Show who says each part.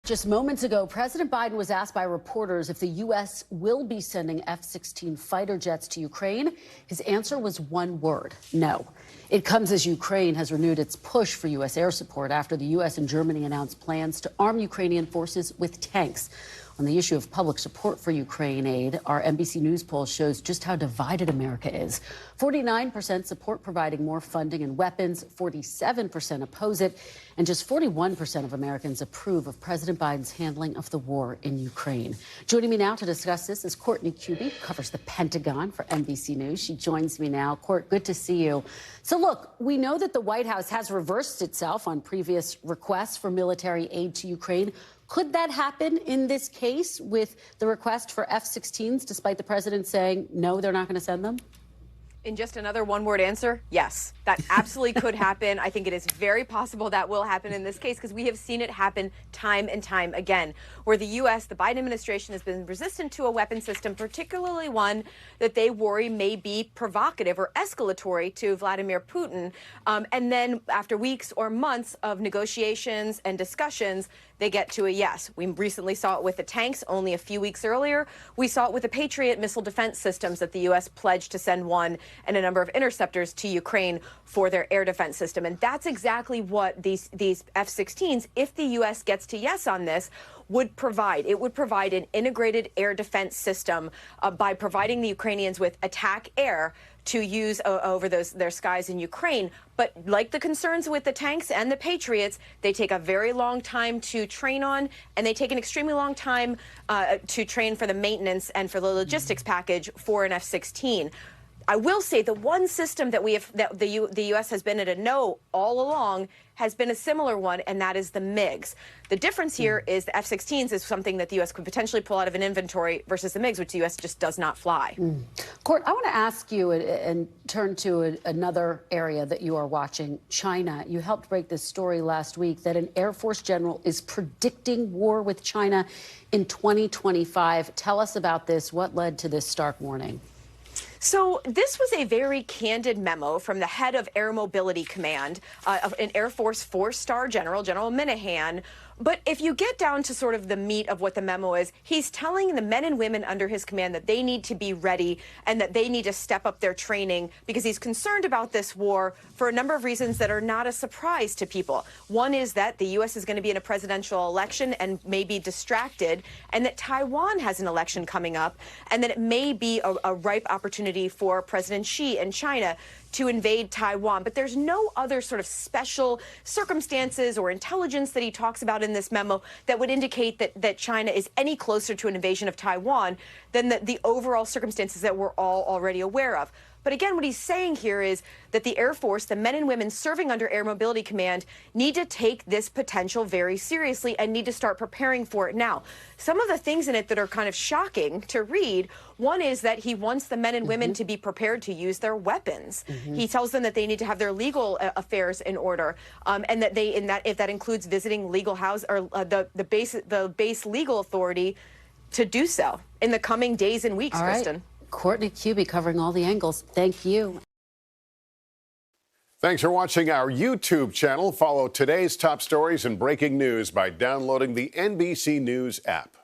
Speaker 1: Just moments ago, President Biden was asked by reporters if the U.S. will be sending F-16 fighter jets to Ukraine. His answer was one word: no. It comes as Ukraine has renewed its push for U.S. air support after the U.S. and Germany announced plans to arm Ukrainian forces with tanks. On the issue of public support for Ukraine aid, our NBC News poll shows just how divided America is. 49% support providing more funding and weapons, 47% oppose it, and just 41% of Americans approve of President Biden's handling of the war in Ukraine. Joining me now to discuss this is Courtney Kube, who covers the Pentagon for NBC News. She joins me now. Court, good to see you. So look, we know that the White House has reversed itself on previous requests for military aid to Ukraine. Could that happen in this case with the request for F-16s, despite the president saying, no, they're not going to send them?
Speaker 2: In just another one-word answer, yes, that absolutely could happen. I think it is very possible that will happen in this case because we have seen it happen time and time again, where the U.S., the Biden administration, has been resistant to a weapon system, particularly one that they worry may be provocative or escalatory to Vladimir Putin. And then after weeks or months of negotiations and discussions, they get to a yes. We recently saw it with the tanks only a few weeks earlier. We saw it with the Patriot missile defense systems that the U.S. pledged to send one and a number of interceptors to Ukraine for their air defense system. And that's exactly what these F-16s, if the U.S. gets to yes on this, would provide. It would provide an integrated air defense system by providing the Ukrainians with attack air to use over their skies in Ukraine. But like the concerns with the tanks and the Patriots, they take a very long time to train on, and they take an extremely long time to train for the maintenance and for the logistics package for an F-16. I will say the one system that the U.S. has been at a no all along has been a similar one, and that is the MiGs. The difference here is the F-16s is something that the U.S. could potentially pull out of an inventory versus the MiGs, which the U.S. just does not fly.
Speaker 1: Court, I want to ask you and turn to another area that you are watching, China. You helped break this story last week that an Air Force general is predicting war with China in 2025. Tell us about this. What led to this stark warning?
Speaker 2: So this was a very candid memo from the head of Air Mobility Command, an Air Force four-star general, General Minahan. But if you get down to sort of the meat of what the memo is, he's telling the men and women under his command that they need to be ready and that they need to step up their training because he's concerned about this war for a number of reasons that are not a surprise to people. One is that the U.S. is going to be in a presidential election and may be distracted, and that Taiwan has an election coming up, and that it may be a ripe opportunity for President Xi and China to invade Taiwan. But there's no other sort of special circumstances or intelligence that he talks about in this memo that would indicate that China is any closer to an invasion of Taiwan than the overall circumstances that we're all already aware of. But again, what he's saying here is that the Air Force, the men and women serving under Air Mobility Command, need to take this potential very seriously and need to start preparing for it now. Some of the things in it that are kind of shocking to read, one is that he wants the men and women to be prepared to use their weapons. He tells them that they need to have their legal affairs in order, and that if that includes visiting legal house or the base legal authority to do so in the coming days and weeks, Kristen.
Speaker 1: Courtney Kube covering all the angles. Thank you.
Speaker 3: Thanks for watching our YouTube channel. Follow today's top stories and breaking news by downloading the NBC News app.